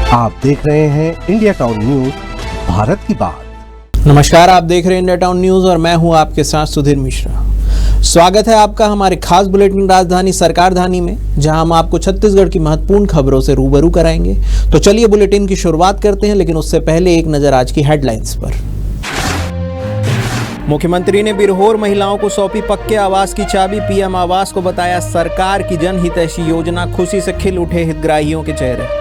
आप देख रहे हैं इंडिया टाउन न्यूज, भारत की बात। नमस्कार, आप देख रहे हैं इंडिया टाउन न्यूज और मैं हूं आपके साथ सुधीर मिश्रा। स्वागत है आपका हमारे खास बुलेटिन राजधानी सरकारधानी में, जहां हम आपको छत्तीसगढ़ की महत्वपूर्ण खबरों से रूबरू कराएंगे। तो चलिए बुलेटिन की शुरुआत करते हैं, लेकिन उससे पहले एक नजर आज की हेडलाइंस पर। मुख्यमंत्री ने बिरहोर महिलाओं को सौंपी पक्के आवास की चाबी। पीएम आवास को बताया सरकार की जनहितैषी योजना। खुशी से खिल उठे हितग्राहियों के चेहरे।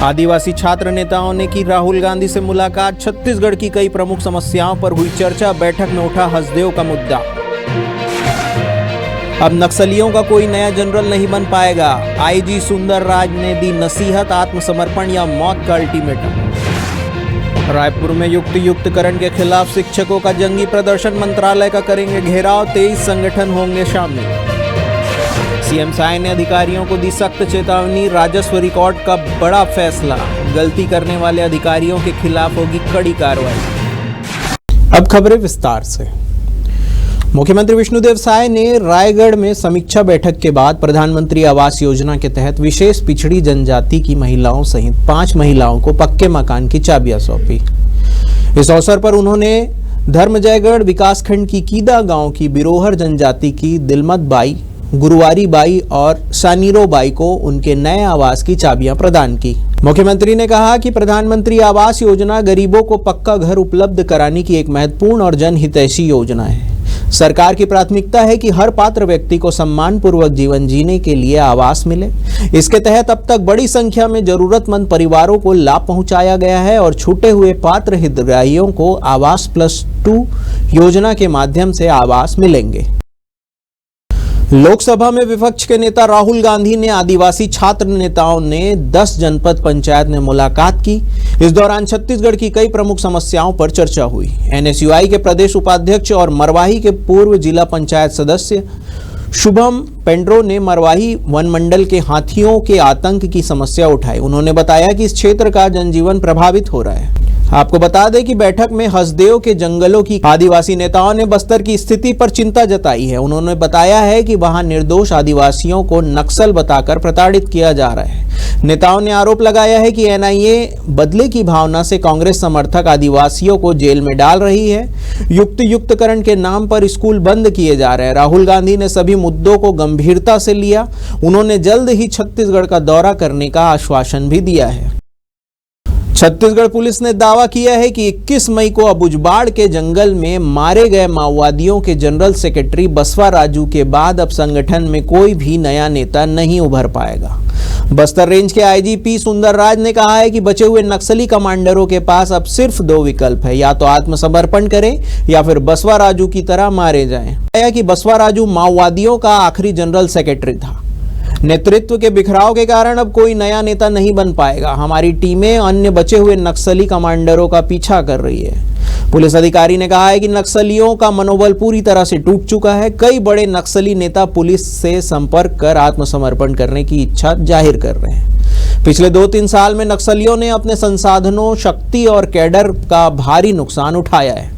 आदिवासी छात्र नेताओं ने की राहुल गांधी से मुलाकात। छत्तीसगढ़ की कई प्रमुख समस्याओं पर हुई चर्चा। बैठक में उठा हसदेव का मुद्दा। अब नक्सलियों का कोई नया जनरल नहीं बन पाएगा। आईजी सुंदरराज ने दी नसीहत। आत्मसमर्पण या मौत का अल्टीमेटम। रायपुर में युक्तियुक्तकरण के खिलाफ शिक्षकों का जंगी प्रदर्शन। मंत्रालय का करेंगे घेराव। 23 संगठन होंगे शामिल। सीएम साय ने अधिकारियों को दी सख्त चेतावनी। राजस्व रिकॉर्ड का बड़ा फैसला। गलती करने वाले अधिकारियों के खिलाफ होगी कड़ी कार्रवाई। अब खबरें विस्तार से। मुख्यमंत्री विष्णुदेव साय ने रायगढ़ में समीक्षा बैठक के बाद प्रधानमंत्री आवास योजना के तहत विशेष पिछड़ी जनजाति की महिलाओं सहित 5 महिलाओं को पक्के मकान की चाबियां सौंपी। इस अवसर पर उन्होंने धर्मजयगढ़ विकासखंड की कीदा गांव की बिरोहर जनजाति की दिलमत बाई, गुरुवारी बाई और सानीरो बाई को उनके नए आवास की चाबियां प्रदान की। मुख्यमंत्री ने कहा कि प्रधानमंत्री आवास योजना गरीबों को पक्का घर उपलब्ध कराने की एक महत्वपूर्ण और जनहितैषी योजना है। सरकार की प्राथमिकता है कि हर पात्र व्यक्ति को सम्मानपूर्वक जीवन जीने के लिए आवास मिले। इसके तहत अब तक बड़ी संख्या में जरूरतमंद परिवारों को लाभ पहुंचाया गया है और छूटे हुए पात्र हितग्राहियों को आवास +2 योजना के माध्यम से आवास मिलेंगे। लोकसभा में विपक्ष के नेता राहुल गांधी ने आदिवासी छात्र नेताओं ने 10 जनपद पंचायत में मुलाकात की। इस दौरान छत्तीसगढ़ की कई प्रमुख समस्याओं पर चर्चा हुई। एनएसयूआई के प्रदेश उपाध्यक्ष और मरवाही के पूर्व जिला पंचायत सदस्य शुभम पेंड्रो ने मरवाही वन मंडल के हाथियों के आतंक की समस्या उठाई। उन्होंने बताया कि इस क्षेत्र का जनजीवन प्रभावित हो रहा है। आपको बता दें कि बैठक में हसदेव के जंगलों की आदिवासी नेताओं ने बस्तर की स्थिति पर चिंता जताई है। उन्होंने बताया है कि वहां निर्दोष आदिवासियों को नक्सल बताकर प्रताड़ित किया जा रहा है। नेताओं ने आरोप लगाया है कि एनआईए बदले की भावना से कांग्रेस समर्थक आदिवासियों को जेल में डाल रही है। युक्तियुक्तकरण के नाम पर स्कूल बंद किए जा रहे हैं। राहुल गांधी ने सभी मुद्दों को गंभीरता से लिया। उन्होंने जल्द ही छत्तीसगढ़ का दौरा करने का आश्वासन भी दिया है। छत्तीसगढ़ पुलिस ने दावा किया है कि 21 मई को अबुजबाड़ के जंगल में मारे गए माओवादियों के जनरल सेक्रेटरी बसवा राजू के बाद अब संगठन में कोई भी नया नेता नहीं उभर पाएगा। बस्तर रेंज के आईजीपी सुंदरराज ने कहा है कि बचे हुए नक्सली कमांडरों के पास अब सिर्फ 2 विकल्प है, या तो आत्मसमर्पण करें या फिर बसवा राजू की तरह मारे जाएं। कि बसवा राजू माओवादियों का आखिरी जनरल सेक्रेटरी था। नेतृत्व के बिखराव के कारण अब कोई नया नेता नहीं बन पाएगा। हमारी टीमें अन्य बचे हुए नक्सली कमांडरों का पीछा कर रही है। पुलिस अधिकारी ने कहा है कि नक्सलियों का मनोबल पूरी तरह से टूट चुका है। कई बड़े नक्सली नेता पुलिस से संपर्क कर आत्मसमर्पण करने की इच्छा जाहिर कर रहे हैं। पिछले 2-3 साल में नक्सलियों ने अपने संसाधनों, शक्ति और कैडर का भारी नुकसान उठाया है।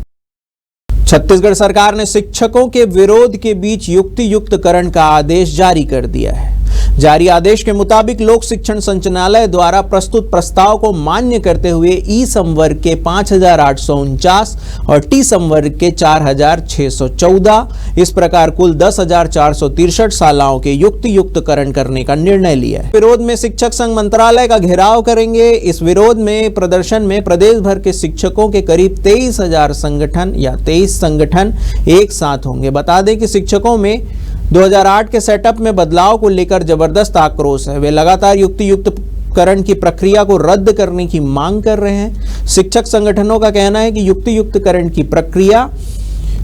छत्तीसगढ़ सरकार ने शिक्षकों के विरोध के बीच युक्तियुक्तकरण का आदेश जारी कर दिया है। जारी आदेश के मुताबिक लोक शिक्षण संचालनालय द्वारा प्रस्तुत प्रस्ताव को मान्य करते हुए ई संवर्ग के 5,849 और टी संवर्ग के 4,614 इस प्रकार कुल 10,463 शालाओं के युक्तियुक्तकरण करने का निर्णय लिया है। विरोध में शिक्षक संघ मंत्रालय का घेराव करेंगे। इस विरोध में प्रदर्शन में प्रदेश भर के शिक्षकों के करीब 23,000 संगठन या 23 संगठन एक साथ होंगे। बता दें कि शिक्षकों में 2008 के सेटअप में बदलाव को लेकर जबरदस्त आक्रोश है। वे लगातार युक्तियुक्तकरण की प्रक्रिया को रद्द करने की मांग कर रहे हैं। शिक्षक संगठनों का कहना है कि युक्तियुक्तकरण की प्रक्रिया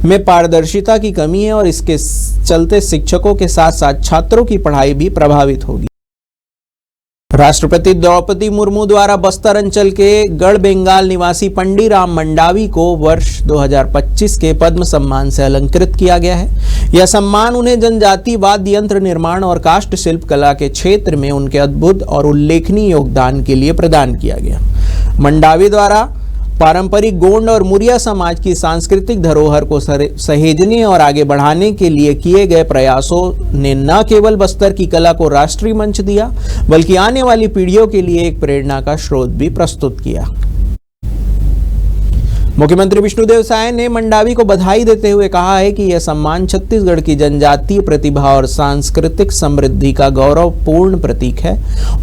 में पारदर्शिता की कमी है और इसके चलते शिक्षकों के साथ साथ छात्रों की पढ़ाई भी प्रभावित होगी। राष्ट्रपति द्रौपदी मुर्मू द्वारा बस्तर अंचल के गढ़ बेंगाल निवासी पंडी राम मंडावी को वर्ष 2025 के पद्म सम्मान से अलंकृत किया गया है। यह सम्मान उन्हें जनजाति वाद्य यंत्र निर्माण और काष्ठ शिल्प कला के क्षेत्र में उनके अद्भुत और उल्लेखनीय योगदान के लिए प्रदान किया गया। मंडावी द्वारा पारंपरिक गोंड और मुरिया समाज की सांस्कृतिक धरोहर को सहेजने और आगे बढ़ाने के लिए किए गए प्रयासों ने न केवल बस्तर की कला को राष्ट्रीय मंच दिया, बल्कि आने वाली पीढ़ियों के लिए एक प्रेरणा का स्रोत भी प्रस्तुत किया। मुख्यमंत्री विष्णुदेव साय ने मंडावी को बधाई देते हुए कहा है कि यह सम्मान छत्तीसगढ़ की जनजातीय प्रतिभा और सांस्कृतिक समृद्धि का गौरवपूर्ण प्रतीक है।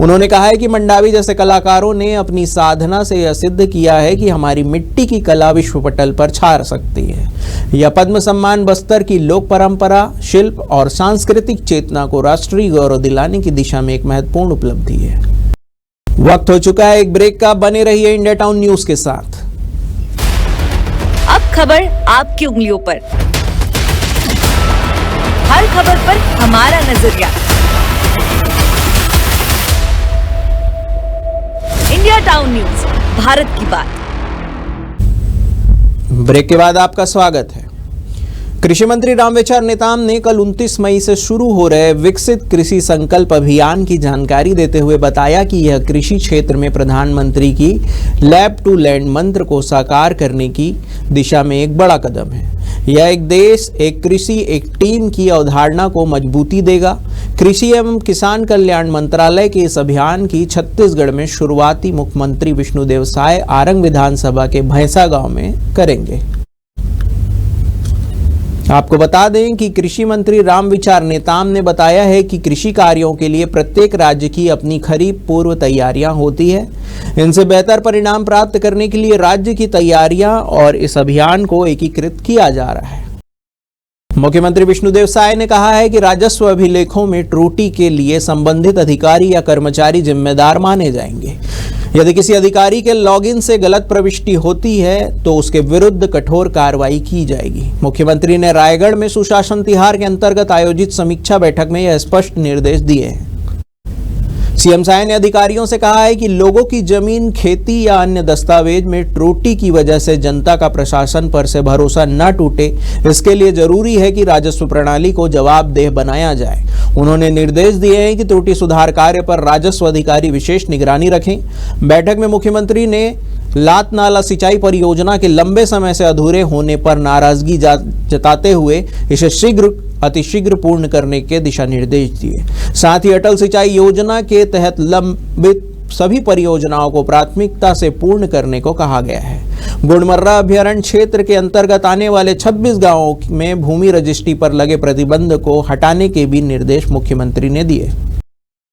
उन्होंने कहा है कि मंडावी जैसे कलाकारों ने अपनी साधना से यह सिद्ध किया है कि हमारी मिट्टी की कला विश्व पटल पर छा सकती है। यह पद्म सम्मान बस्तर की लोक परंपरा, शिल्प और सांस्कृतिक चेतना को राष्ट्रीय गौरव दिलाने की दिशा में एक महत्वपूर्ण उपलब्धि है। वक्त हो चुका है एक ब्रेक का। बने रहिए इंडिया टाउन न्यूज के साथ। अब खबर आपकी उंगलियों पर, हर खबर पर हमारा नजरिया। इंडिया टाउन न्यूज, भारत की बात। ब्रेक के बाद आपका स्वागत है। कृषि मंत्री रामविचार नेताम ने कल 29 मई से शुरू हो रहे विकसित कृषि संकल्प अभियान की जानकारी देते हुए बताया कि यह कृषि क्षेत्र में प्रधानमंत्री की लैब टू लैंड मंत्र को साकार करने की दिशा में एक बड़ा कदम है। यह एक देश, एक कृषि, एक टीम की अवधारणा को मजबूती देगा। कृषि एवं किसान कल्याण मंत्रालय के इस अभियान की छत्तीसगढ़ में शुरुआती मुख्यमंत्री विष्णुदेव साय आरंग विधानसभा के भैंसा गांव में करेंगे। आपको बता दें कि कृषि मंत्री रामविचार नेताम ने बताया है कि कृषि कार्यों के लिए प्रत्येक राज्य की अपनी खरीफ पूर्व तैयारियां होती है। इनसे बेहतर परिणाम प्राप्त करने के लिए राज्य की तैयारियां और इस अभियान को एकीकृत किया जा रहा है। मुख्यमंत्री विष्णुदेव साय ने कहा है कि राजस्व अभिलेखों में त्रुटि के लिए संबंधित अधिकारी या कर्मचारी जिम्मेदार माने जाएंगे। यदि किसी अधिकारी के लॉगिन से गलत प्रविष्टि होती है तो उसके विरुद्ध कठोर कार्रवाई की जाएगी। मुख्यमंत्री ने रायगढ़ में सुशासन तिहार के अंतर्गत आयोजित समीक्षा बैठक में यह स्पष्ट निर्देश दिए हैं। सीएम साय ने अधिकारियों से कहा है कि लोगों की जमीन, खेती या अन्य दस्तावेज में त्रुटि की वजह से जनता का प्रशासन पर से भरोसा न टूटे, इसके लिए जरूरी है कि राजस्व प्रणाली को जवाबदेह बनाया जाए। उन्होंने निर्देश दिए हैं कि त्रुटि सुधार कार्य पर राजस्व अधिकारी विशेष निगरानी रखें। बैठक में मुख्यमंत्री ने लात नाला सिंचाई परियोजना के लंबे समय से अधूरे होने पर नाराजगी जताते हुए इसे अतिशीघ्र पूर्ण करने के दिशा निर्देश दिए। साथ ही अटल सिंचाई योजना के तहत लंबित सभी परियोजनाओं को प्राथमिकता से पूर्ण करने को कहा गया है। गुड़मर्रा अभ्यारण्य क्षेत्र के अंतर्गत आने वाले 26 गांवों में भूमि रजिस्ट्री पर लगे प्रतिबंध को हटाने के भी निर्देश मुख्यमंत्री ने दिए।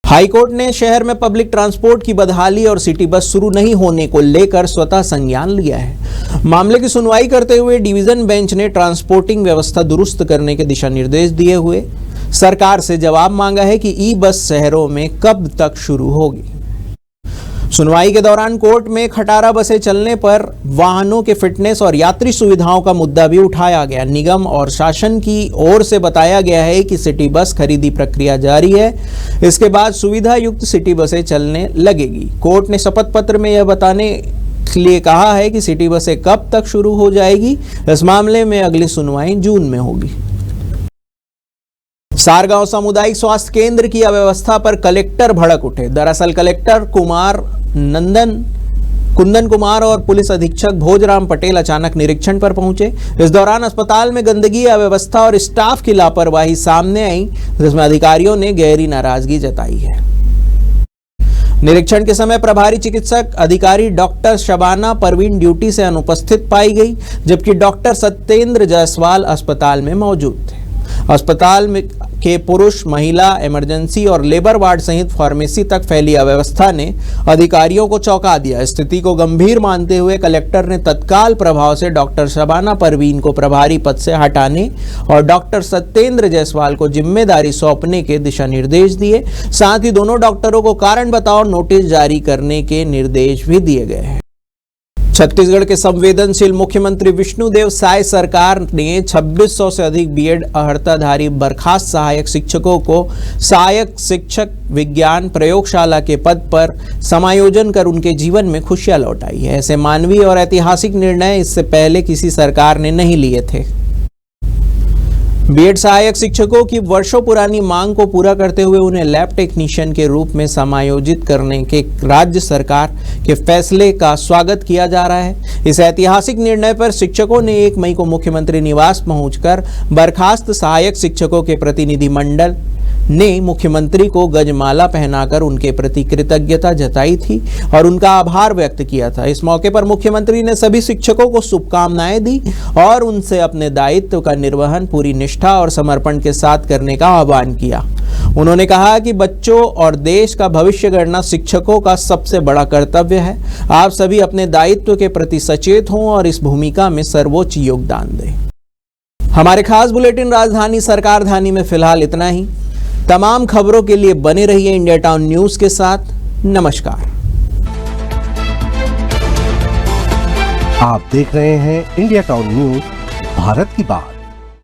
हाईकोर्ट ने शहर में पब्लिक ट्रांसपोर्ट की बदहाली और सिटी बस शुरू नहीं होने को लेकर स्वतः संज्ञान लिया है। मामले की सुनवाई करते हुए डिवीजन बेंच ने ट्रांसपोर्टिंग व्यवस्था दुरुस्त करने के दिशा निर्देश दिए हुए सरकार से जवाब मांगा है कि ई बस शहरों में कब तक शुरू होगी। सुनवाई के दौरान कोर्ट में खटारा बसें चलने पर वाहनों के फिटनेस और यात्री सुविधाओं का मुद्दा भी उठाया गया। निगम और शासन की ओर से बताया गया है कि सिटी बस खरीदी प्रक्रिया जारी है, इसके बाद सुविधा युक्त सिटी बसें चलने लगेगी। कोर्ट ने शपथ पत्र में यह बताने के लिए कहा है कि सिटी बसें कब तक शुरू हो जाएगी। इस मामले में अगली सुनवाई जून में होगी। सारगांव सामुदायिक स्वास्थ्य केंद्र की अव्यवस्था पर कलेक्टर भड़क उठे। दरअसल कलेक्टर कुंदन कुमार और पुलिस अधीक्षक भोजराम पटेल अचानक निरीक्षण पर पहुंचे। इस दौरान अस्पताल में गंदगी, अव्यवस्था और स्टाफ की लापरवाही सामने आई, जिसमें अधिकारियों ने गहरी नाराजगी जताई है। निरीक्षण के समय प्रभारी चिकित्सक अधिकारी डॉक्टर शबाना परवीन ड्यूटी से अनुपस्थित पाई गई, जबकि डॉक्टर सत्येंद्र जायसवाल अस्पताल में मौजूद थे। अस्पताल में के पुरुष, महिला, इमरजेंसी और लेबर वार्ड सहित फार्मेसी तक फैली अव्यवस्था ने अधिकारियों को चौंका दिया। स्थिति को गंभीर मानते हुए कलेक्टर ने तत्काल प्रभाव से डॉक्टर शबाना परवीन को प्रभारी पद से हटाने और डॉक्टर सत्येंद्र जायसवाल को जिम्मेदारी सौंपने के दिशा निर्देश दिए। साथ ही दोनों डॉक्टरों को कारण बताओ नोटिस जारी करने के निर्देश भी दिए गए हैं। छत्तीसगढ़ के संवेदनशील मुख्यमंत्री विष्णुदेव साय सरकार ने 2600 से अधिक बीएड अर्हताधारी बर्खास्त सहायक शिक्षकों को सहायक शिक्षक विज्ञान प्रयोगशाला के पद पर समायोजन कर उनके जीवन में खुशियां लौटाई है। ऐसे मानवीय और ऐतिहासिक निर्णय इससे पहले किसी सरकार ने नहीं लिए थे। बीएड सहायक शिक्षकों की वर्षों पुरानी मांग को पूरा करते हुए उन्हें लैब टेक्नीशियन के रूप में समायोजित करने के राज्य सरकार के फैसले का स्वागत किया जा रहा है। इस ऐतिहासिक निर्णय पर शिक्षकों ने 1 मई को मुख्यमंत्री निवास पहुंचकर बर्खास्त सहायक शिक्षकों के प्रतिनिधि मंडल ने मुख्यमंत्री को गजमाला पहनाकर उनके प्रति कृतज्ञता जताई थी और उनका आभार व्यक्त किया था। इस मौके पर मुख्यमंत्री ने सभी शिक्षकों को शुभकामनाएं दी और उनसे अपने दायित्व का निर्वहन पूरी निष्ठा और समर्पण के साथ करने का आह्वान किया। उन्होंने कहा कि बच्चों और देश का भविष्य गढ़ना शिक्षकों का सबसे बड़ा कर्तव्य है। आप सभी अपने दायित्व के प्रति सचेत हों और इस भूमिका में सर्वोच्च योगदान दें। हमारे खास बुलेटिन राजधानी सरकार धानी में फिलहाल इतना ही। तमाम खबरों के लिए बने रहिए इंडिया टाउन न्यूज के साथ। नमस्कार। आप देख रहे हैं इंडिया टाउन न्यूज, भारत की बात।